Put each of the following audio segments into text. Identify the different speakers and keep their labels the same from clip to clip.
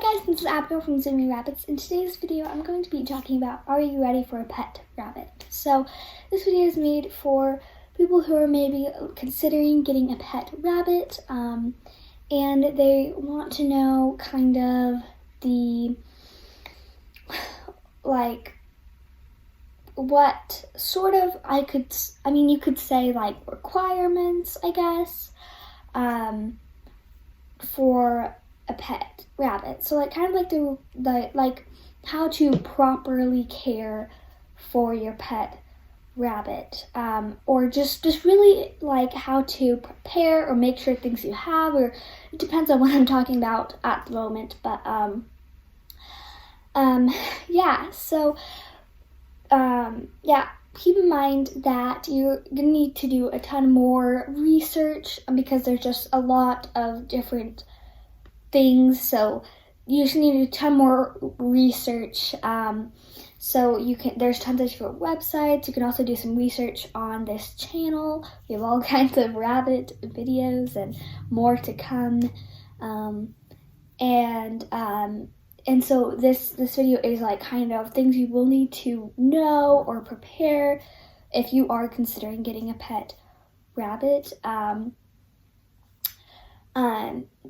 Speaker 1: Hey guys, this is Abigail from Zooming Rabbits. In today's video, I'm going to be talking about, are you ready for a pet rabbit? So this video is made for people who are maybe considering getting a pet rabbit, and they want to know kind of the, like, what sort of, you could say like requirements, I guess, for a pet rabbit. So like kind of like the how to properly care for your pet rabbit, or just really like how to prepare or make sure things you have, or it depends on what I'm talking about at the moment. But keep in mind that you're gonna need to do a ton more research because there's just a lot of different things, so you just need a ton more research. So there's tons of different websites. You can also do some research on this channel. We have all kinds of rabbit videos and more to come. And so this video is like kind of things you will need to know or prepare if you are considering getting a pet rabbit.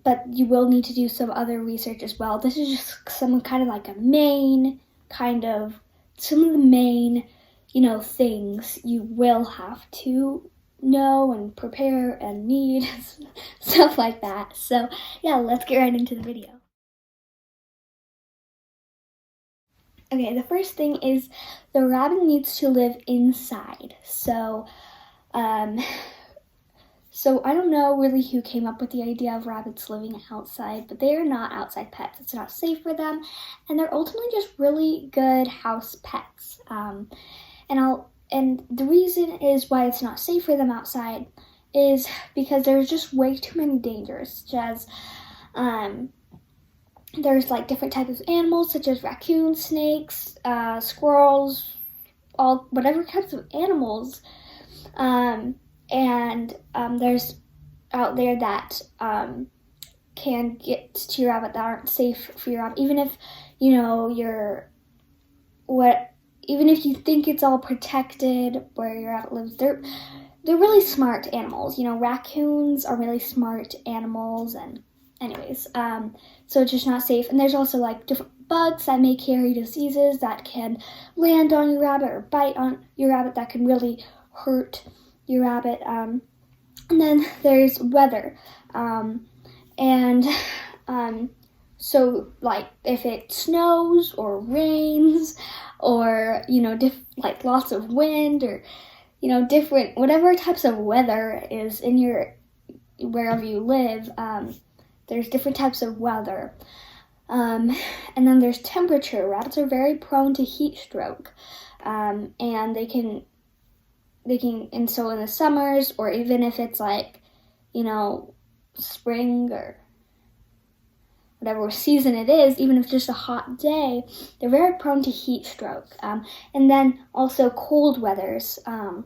Speaker 1: But you will need to do some other research as well. This is just some of the main things you will have to know and prepare and need, stuff like that. So yeah, let's get right into the video. Okay, the first thing is the rabbit needs to live inside. So I don't know really who came up with the idea of rabbits living outside, but they are not outside pets. It's not safe for them, and they're ultimately just really good house pets. And the reason is why it's not safe for them outside is because there's just way too many dangers, such as there's like different types of animals such as raccoons, snakes, squirrels, whatever types of animals. There's out there that can get to your rabbit that aren't safe for your rabbit, even if even if you think it's all protected where your rabbit lives. They're really smart animals. Raccoons are really smart animals, and anyways, so it's just not safe. And there's also like different bugs that may carry diseases that can land on your rabbit or bite on your rabbit that can really hurt your rabbit. And then there's weather, so like if it snows or rains, or like lots of wind, or different whatever types of weather is in wherever you live, there's different types of weather, and then there's temperature. Rabbits are very prone to heat stroke, and and so in the summers, or even if it's like, spring or whatever season it is, even if it's just a hot day, they're very prone to heat stroke. And then also cold weathers are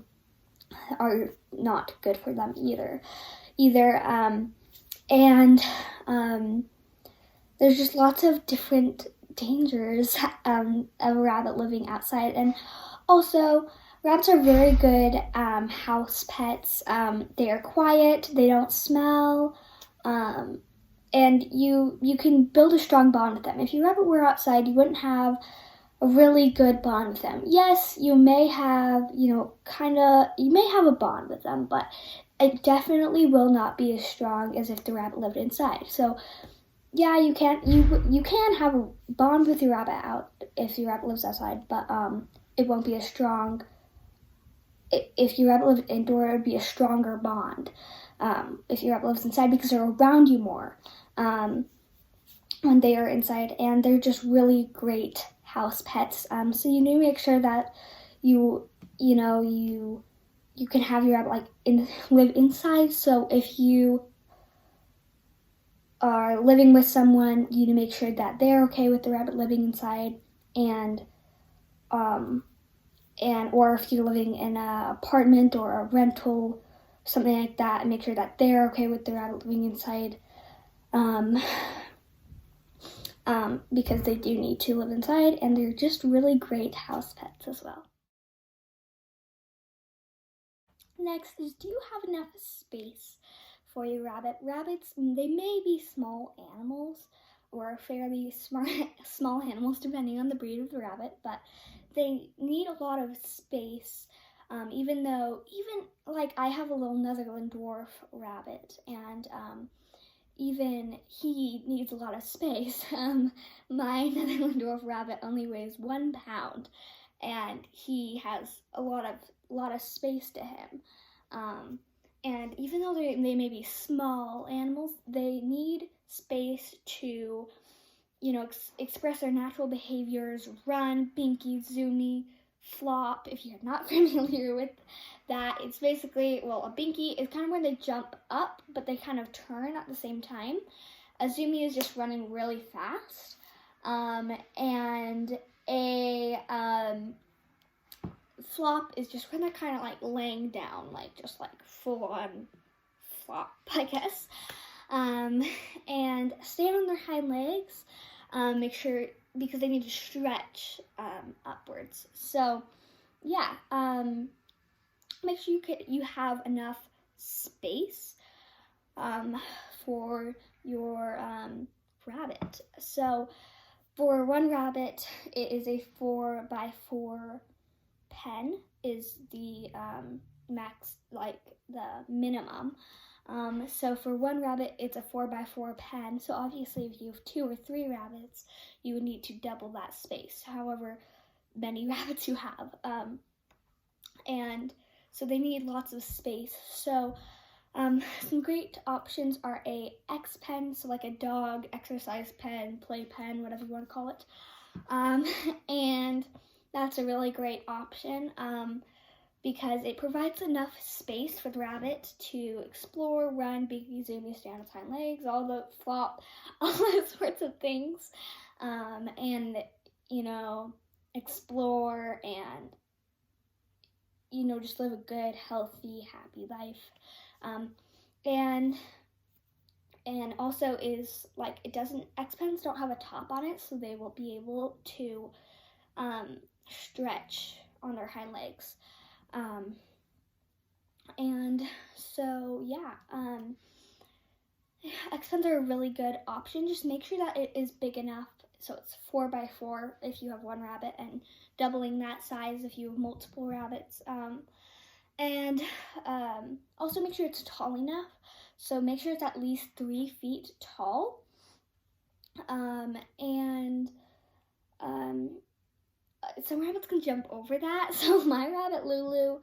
Speaker 1: not good for them either. There's just lots of different dangers of a rabbit living outside. And also, rabbits are very good house pets. They are quiet, they don't smell, and you can build a strong bond with them. If your rabbit were outside, you wouldn't have a really good bond with them. Yes, you may have, you may have a bond with them, but it definitely will not be as strong as if the rabbit lived inside. So yeah, you can have a bond with your rabbit out if your rabbit lives outside, but it won't be as strong. If your rabbit lived indoor, it would be a stronger bond. If your rabbit lives inside, because they're around you more when they are inside, and they're just really great house pets. So you need to make sure that you can have your rabbit live inside. So if you are living with someone, you need to make sure that they're okay with the rabbit living inside, or if you're living in an apartment or a rental, something like that, make sure that they're okay with the rabbit living inside. because they do need to live inside, and they're just really great house pets as well. Next is, do you have enough space for your rabbit? Rabbits, they may be small animals or fairly small animals depending on the breed of the rabbit, but they need a lot of space. Even like I have a little Netherland dwarf rabbit, and even he needs a lot of space. My Netherland dwarf rabbit only weighs 1 pound, and he has a lot of space to him. And even though they may be small animals, they need space to, express their natural behaviors, run, binky, zoomy, flop. If you're not familiar with that, it's basically, a binky is kind of where they jump up, but they kind of turn at the same time. A zoomy is just running really fast. And a flop is just when they're kind of like laying down, just full on flop, I guess. And stand on their hind legs. Make sure, because they need to stretch upwards. So yeah, make sure you have enough space for your rabbit. So for one rabbit, it is a 4x4 pen is the max, the minimum. So for one rabbit, it's a 4x4 pen. So obviously if you have 2 or 3 rabbits, you would need to double that space, however many rabbits you have. And so they need lots of space. So some great options are a X pen, so like a dog exercise pen, play pen, whatever you want to call it. And that's a really great option because it provides enough space for the rabbit to explore, run, binky, zoomy, stand on its hind legs, all the flop, all those sorts of things, and explore and just live a good, healthy, happy life. And also is X pens don't have a top on it, so they will be able to stretch on their hind legs. And so yeah, X pens are a really good option. Just make sure that it is big enough, so it's 4x4 if you have one rabbit, and doubling that size if you have multiple rabbits. And also make sure it's tall enough. So make sure it's at least 3 feet tall. And some rabbits can jump over that. So my rabbit Lulu,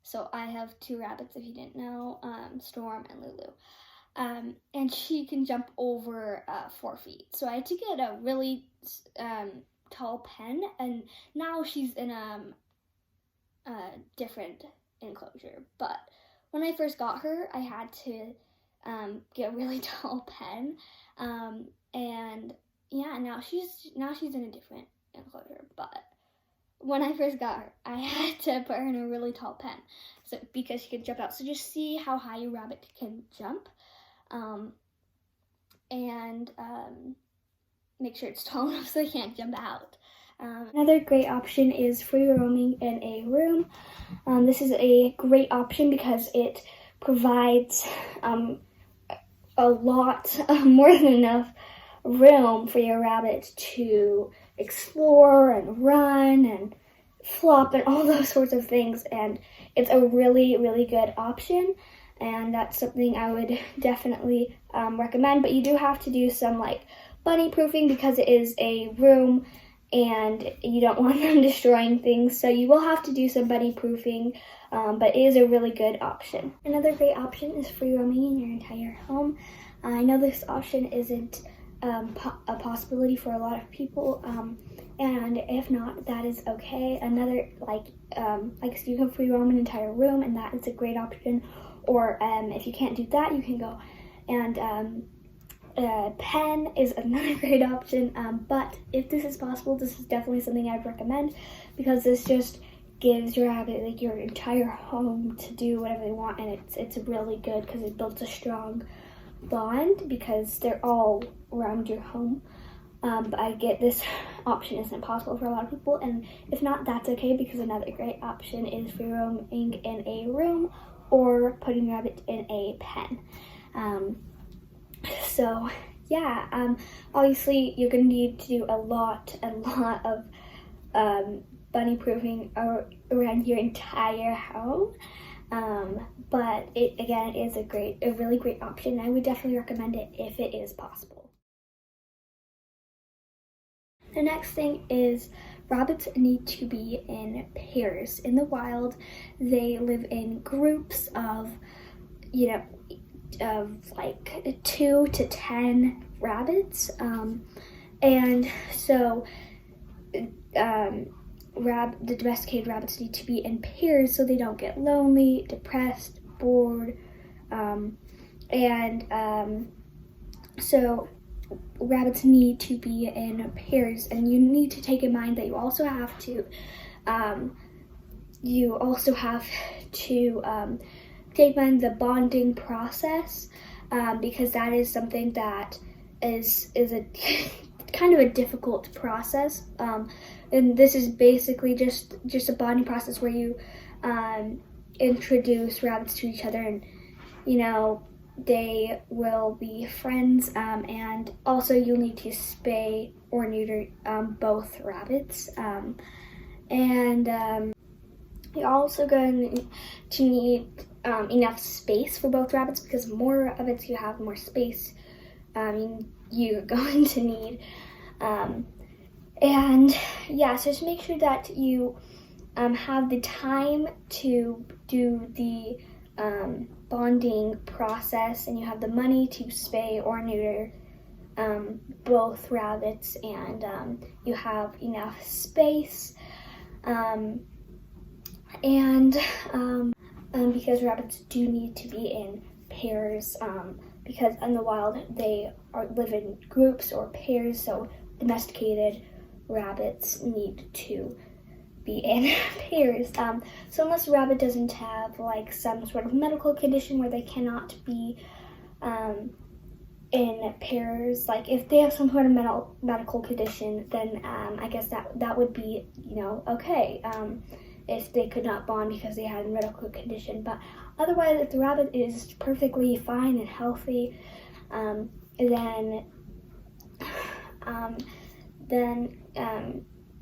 Speaker 1: so I have 2 rabbits if you didn't know, Storm and Lulu. And she can jump over 4 feet. So I had to get a really tall pen, and now she's in a different enclosure. But when I first got her, I had to get a really tall pen, and yeah, now she's in a different enclosure. But when I first got her, I had to put her in a really tall pen, so because she could jump out. So just see how high your rabbit can jump, and make sure it's tall enough so they can't jump out. Another great option is free roaming in a room. This is a great option because it provides a lot more than enough room for your rabbit to explore and run and flop and all those sorts of things, and it's a really, really good option, and that's something I would definitely recommend. But you do have to do some bunny proofing because it is a room and you don't want them destroying things, so you will have to do some bunny proofing, but it is a really good option. Another great option is free roaming in your entire home. I know this option isn't a possibility for a lot of people, and if not, that is okay. Another so you can free roam an entire room, and that is a great option. Or if you can't do that, you can go and pen is another great option, but if this is possible, this is definitely something I'd recommend, because this just gives your rabbit your entire home to do whatever they want, and it's really good because it builds a strong bond because they're all around your home. But I get this option isn't possible for a lot of people, and if not, that's okay, because another great option is free roaming in a room or putting rabbits in a pen. So yeah, obviously you're going to need to do a lot of bunny proofing around your entire home. But it is a really great option. I would definitely recommend it if it is possible. The next thing is rabbits need to be in pairs. In the wild, they live in groups of, like 2 to 10 rabbits. And so the domesticated rabbits need to be in pairs so they don't get lonely, depressed, bored, so rabbits need to be in pairs, and you need to take in mind that you also have to take in mind the bonding process, because that is something that is a kind of a difficult process, and this is basically just a bonding process where you introduce rabbits to each other, and they will be friends, and also you'll need to spay or neuter both rabbits, and you're also going to need enough space for both rabbits, because the more rabbits you have, more space you're going to need, and yeah, so just make sure that you have the time to do the bonding process, and you have the money to spay or neuter both rabbits, and you have enough space, because rabbits do need to be in pairs, because in the wild they live in groups or pairs, so domesticated rabbits need to be in pairs. So unless a rabbit doesn't have like some sort of medical condition where they cannot be in pairs, like if they have some sort of medical condition, then I guess that would be okay, if they could not bond because they had a medical condition. But otherwise, if the rabbit is perfectly fine and healthy, then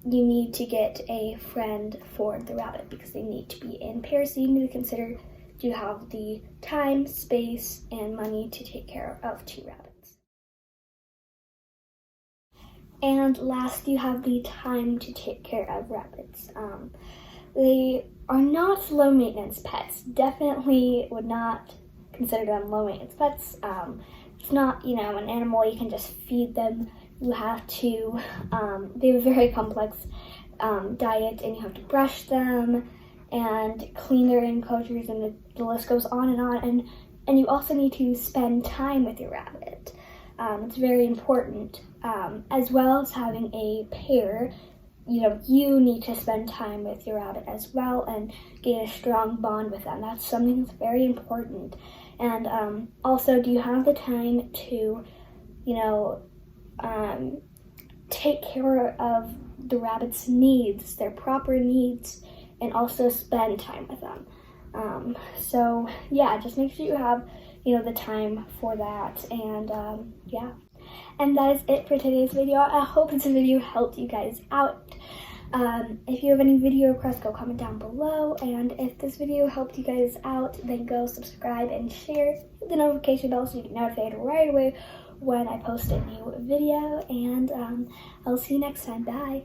Speaker 1: you need to get a friend for the rabbit, because they need to be in pairs. So you need to consider, do you have the time, space, and money to take care of 2 rabbits? And last, you have the time to take care of rabbits. They are not low maintenance pets. Definitely would not consider them low maintenance pets. It's not, an animal you can just feed them. You have to, they have a very complex diet, and you have to brush them and clean their enclosures, and the list goes on, and you also need to spend time with your rabbit. It's very important, as well as having a pair. You need to spend time with your rabbit as well and get a strong bond with them. That's something that's very important. And also, do you have the time to, take care of the rabbit's needs, their proper needs, and also spend time with them? So yeah, just make sure you have, the time for that, and yeah. And that is it for today's video. I hope this video helped you guys out. If you have any video requests, go comment down below. And if this video helped you guys out, then go subscribe and share. Hit the notification bell so you get notified right away when I post a new video. And I'll see you next time. Bye.